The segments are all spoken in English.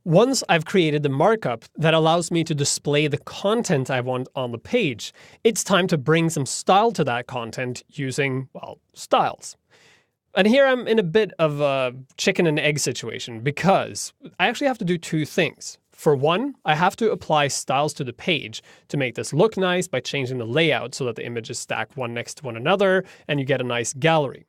Once I've created the markup that allows me to display the content I want on the page, it's time to bring some style to that content using, well, styles. And here I'm in a bit of a chicken and egg situation because I actually have to do two things. For one, I have to apply styles to the page to make this look nice by changing the layout so that the images stack one next to one another and you get a nice gallery.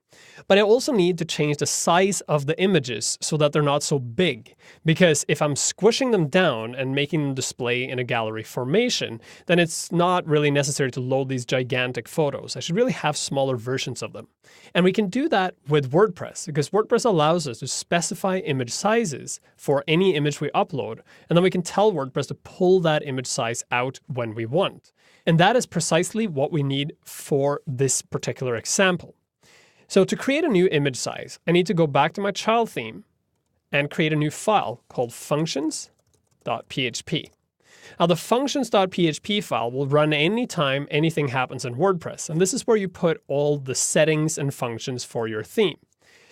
But I also need to change the size of the images so that they're not so big. Because if I'm squishing them down and making them display in a gallery formation, then it's not really necessary to load these gigantic photos. I should really have smaller versions of them. And we can do that with WordPress because WordPress allows us to specify image sizes for any image we upload. And then we can tell WordPress to pull that image size out when we want. And that is precisely what we need for this particular example. So to create a new image size, I need to go back to my child theme and create a new file called functions.php. Now the functions.php file will run anytime anything happens in WordPress, and this is where you put all the settings and functions for your theme.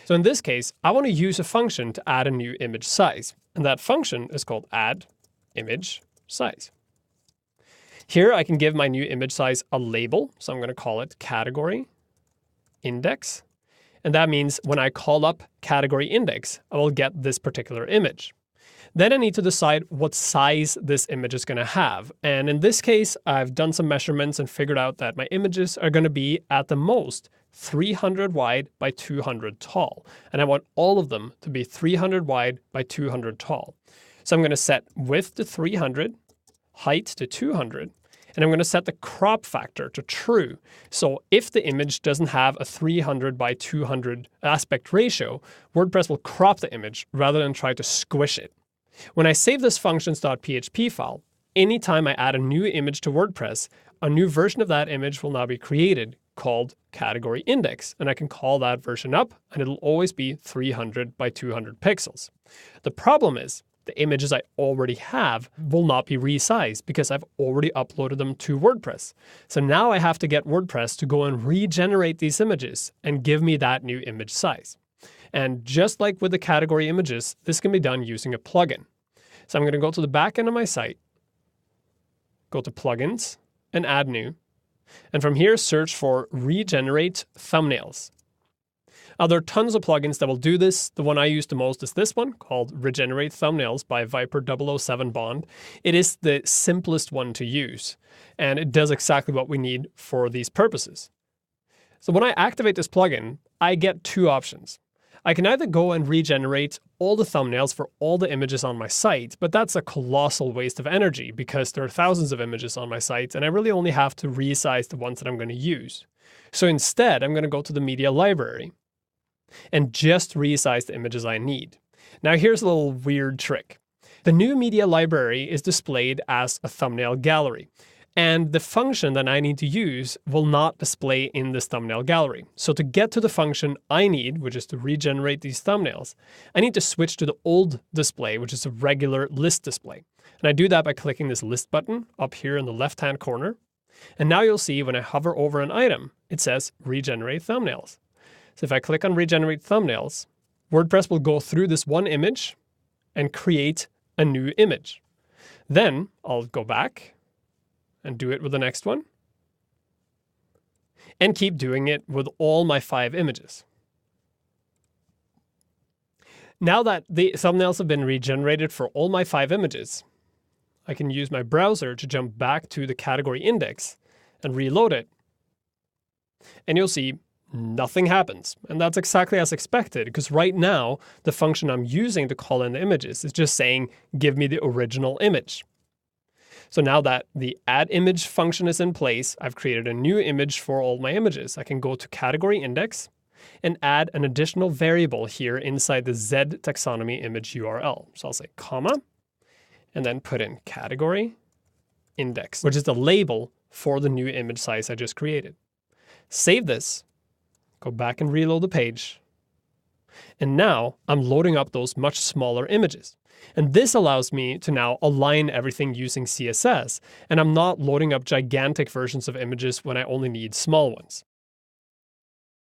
So in this case, I want to use a function to add a new image size, and that function is called add image size. Here I can give my new image size a label, so I'm going to call it category index. And that means when I call up category index, I will get this particular image. Then I need to decide what size this image is going to have. And in this case, I've done some measurements and figured out that my images are going to be at the most 300 wide by 200 tall. And I want all of them to be 300 wide by 200 tall. So I'm going to set width to 300, height to 200, and I'm going to set the crop factor to true. So if the image doesn't have a 300 by 200 aspect ratio, WordPress will crop the image rather than try to squish it. When I save this functions.php file, anytime I add a new image to WordPress, a new version of that image will now be created called category index, and I can call that version up, and it'll always be 300 by 200 pixels. The problem is, the images I already have will not be resized because I've already uploaded them to WordPress. So now I have to get WordPress to go and regenerate these images and give me that new image size. And just like with the category images, this can be done using a plugin. So I'm going to go to the back end of my site, go to plugins and add new. And from here, search for regenerate thumbnails. Now, there are tons of plugins that will do this. The one I use the most is this one called Regenerate Thumbnails by Viper 007 Bond. It is the simplest one to use, and it does exactly what we need for these purposes. So when I activate this plugin, I get two options. I can either go and regenerate all the thumbnails for all the images on my site, but that's a colossal waste of energy because there are thousands of images on my site, and I really only have to resize the ones that I'm going to use. So instead, I'm going to go to the media library and just resize the images I need. Now here's a little weird trick. The new media library is displayed as a thumbnail gallery, and the function that I need to use will not display in this thumbnail gallery. So to get to the function I need, which is to regenerate these thumbnails, I need to switch to the old display, which is a regular list display. And I do that by clicking this list button up here in the left-hand corner. And now you'll see when I hover over an item, it says regenerate thumbnails. So if I click on Regenerate Thumbnails, WordPress will go through this one image and create a new image. Then I'll go back and do it with the next one and keep doing it with all my 5 images. Now that the thumbnails have been regenerated for all my 5 images, I can use my browser to jump back to the category index and reload it. And you'll see nothing happens. And that's exactly as expected, because right now, the function I'm using to call in the images is just saying, give me the original image. So now that the add image function is in place, I've created a new image for all my images. I can go to category index and add an additional variable here inside the Z taxonomy image URL. So I'll say comma, and then put in category index, which is the label for the new image size I just created. Save this. Go back and reload the page. And now I'm loading up those much smaller images. And this allows me to now align everything using CSS, and I'm not loading up gigantic versions of images when I only need small ones.